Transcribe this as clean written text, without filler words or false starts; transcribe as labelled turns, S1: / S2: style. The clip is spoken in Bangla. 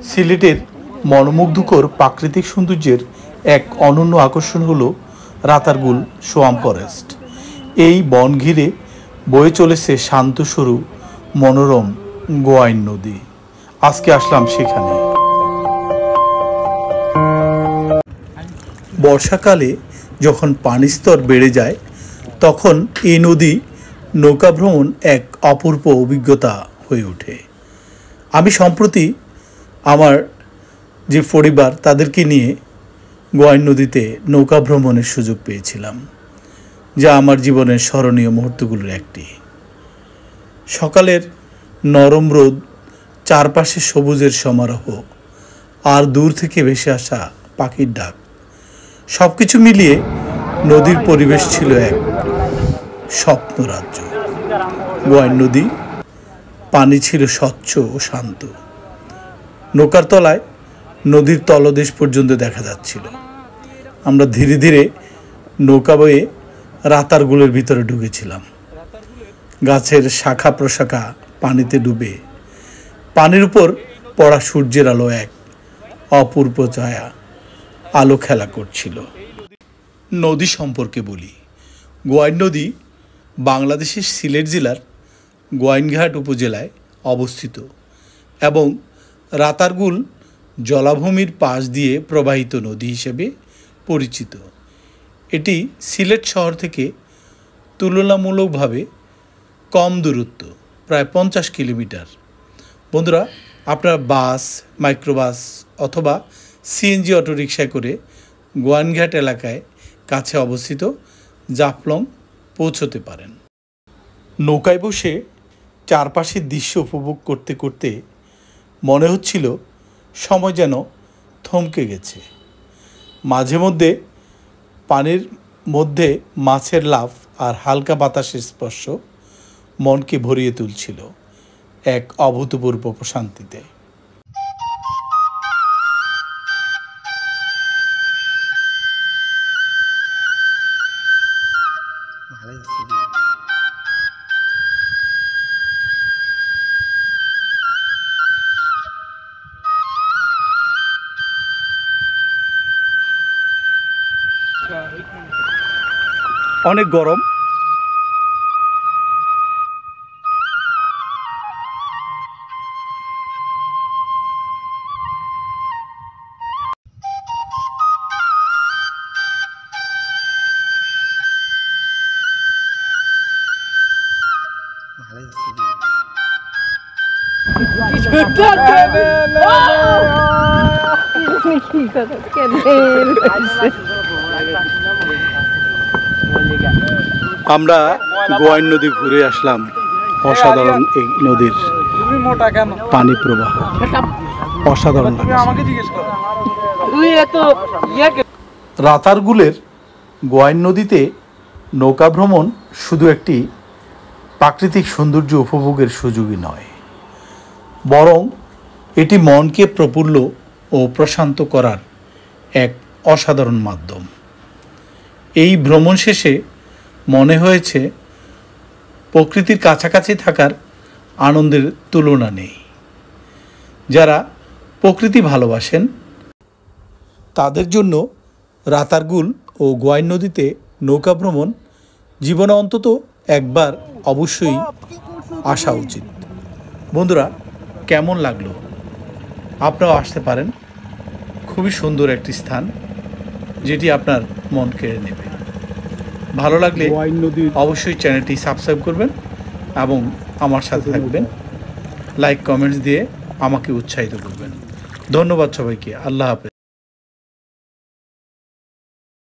S1: সিলেটের মনোমুগ্ধকর প্রাকৃতিক সৌন্দর্যের এক অনন্য আকর্ষণ হলো রাতারগুল সোয়াম ফরেস্ট। এই বন ঘিরে বয়ে চলেছে শান্ত সরু মনোরম গোয়াইন নদী। আজকে আসলাম সেখানে। বর্ষাকালে যখন পানির স্তর বেড়ে যায় তখন এই নদী নৌকা ভ্রমণ এক অপূর্ব অভিজ্ঞতা হয়ে ওঠে। আমি সম্প্রতি আমার যে পরিবার তাদেরকে নিয়ে গোয়াইন নদীতে নৌকা ভ্রমণের সুযোগ পেয়েছিলাম, যা আমার জীবনের স্মরণীয় মুহূর্তগুলোর একটি। সকালের নরম রোদ, চারপাশে সবুজের সমারোহ, আর দূর থেকে ভেসে আসা পাখির ডাক, সব কিছু মিলিয়ে নদীর পরিবেশ ছিল এক স্বপ্নরাজ্য। গোয়াইন নদী পানি ছিল স্বচ্ছ ও শান্ত। নৌকার তলায় নদীর তলদেশ পর্যন্ত দেখা যাচ্ছিল। আমরা ধীরে ধীরে নৌকা বয়ে রাতারগুলের ভিতরে ঢুকেছিলাম। গাছের শাখা প্রশাখা পানিতে ডুবে পানির উপর পড়া সূর্যের আলো এক অপূর্ব ছায়া আলো খেলা করছিল। নদী সম্পর্কে বলি, গোয়াইন নদী বাংলাদেশের সিলেট জেলার গোয়াইনঘাট উপজেলায় অবস্থিত এবং রাতারগুল জলাভূমির পাশ দিয়ে প্রবাহিত নদী হিসেবে পরিচিত। এটি সিলেট শহর থেকে তুলনামূলকভাবে কম দূরত্ব, প্রায় 50 কিলোমিটার। বন্ধুরা, আপনারা বাস, মাইক্রোবাস অথবা সিএনজি অটোরিকশায় করে গোয়াইনঘাট এলাকায় কাছে অবস্থিত জাফলং পৌঁছতে পারেন। নৌকায় বসে চারপাশের দৃশ্য উপভোগ করতে করতে মনে হচ্ছিল সময় যেন থমকে গেছে। মাঝে মধ্যে পানির মধ্যে মাছের লাফ আর হালকা বাতাসের স্পর্শ মনকে ভরিয়ে তুলছিল এক অভূতপূর্ব প্রশান্তিতে। অনেক গরম। আমরা গোয়াইন নদী ঘুরে আসলাম। অসাধারণ এই নদীর পানি প্রবাহ অসাধারণ। রাতারগুলের গোয়াইন নদীতে নৌকা ভ্রমণ শুধু একটি প্রাকৃতিক সৌন্দর্য উপভোগের সুযোগই নয়, বরং এটি মনকে প্রফুল্ল ও প্রশান্ত করার এক অসাধারণ মাধ্যম। এই ভ্রমণ শেষে মনে হয়েছে প্রকৃতির কাছাকাছি থাকার আনন্দের তুলনা নেই। যারা প্রকৃতি ভালোবাসেন তাদের জন্য রাতারগুল ও গোয়াইন নদীতে নৌকা ভ্রমণ জীবনে অন্তত একবার অবশ্যই আসা উচিত। বন্ধুরা, কেমন লাগলো? আপনারাও আসতে পারেন। খুবই সুন্দর একটি স্থান, যেটি আপনার মন কেড়ে নেবে। ভালো লাগলে অবশ্যই চ্যানেলটি সাবস্ক্রাইব করবেন এবং আমার সাথে থাকবেন। লাইক কমেন্টস দিয়ে আমাকে উৎসাহিত করবেন। ধন্যবাদ সবাইকে। আল্লাহ হাফেজ।